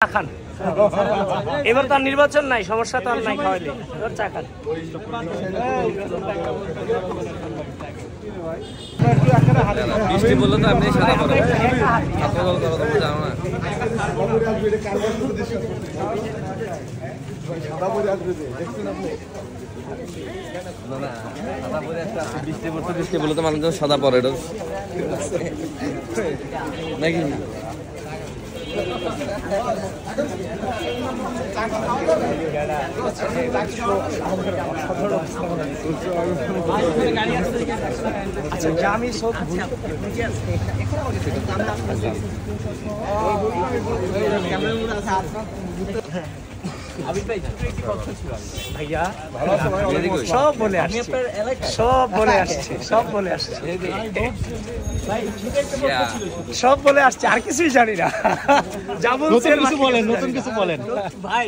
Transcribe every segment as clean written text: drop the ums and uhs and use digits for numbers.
খান এবার তো আর নির্বাচন নাই, সমস্যা তো আর নাই, খাওয়াইলে এবার চা খান। বৃষ্টি বললে তো আপনি সাদা পড়ে জানো না। বৃষ্টি বলে তো মানুষ সাদা পরে নাকি? ভাইয়া সব বলে আসছে, সব বলে আসছে, সব বলে আসছে, সব বলে আসছে, আর কিছুই জানি না। যা বলছেন কিছু বলেন, নতুন কিছু বলেন ভাই।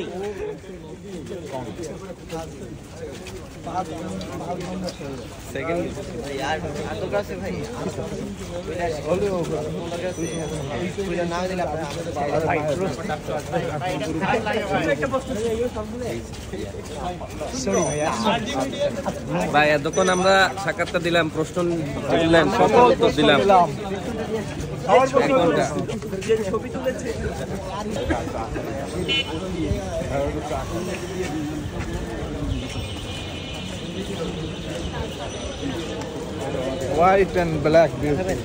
ভাই এতক্ষণ আমরা সাক্ষাৎকার দিলাম, প্রশ্ন দিলেন, সব উত্তর দিলাম। White and black beauty.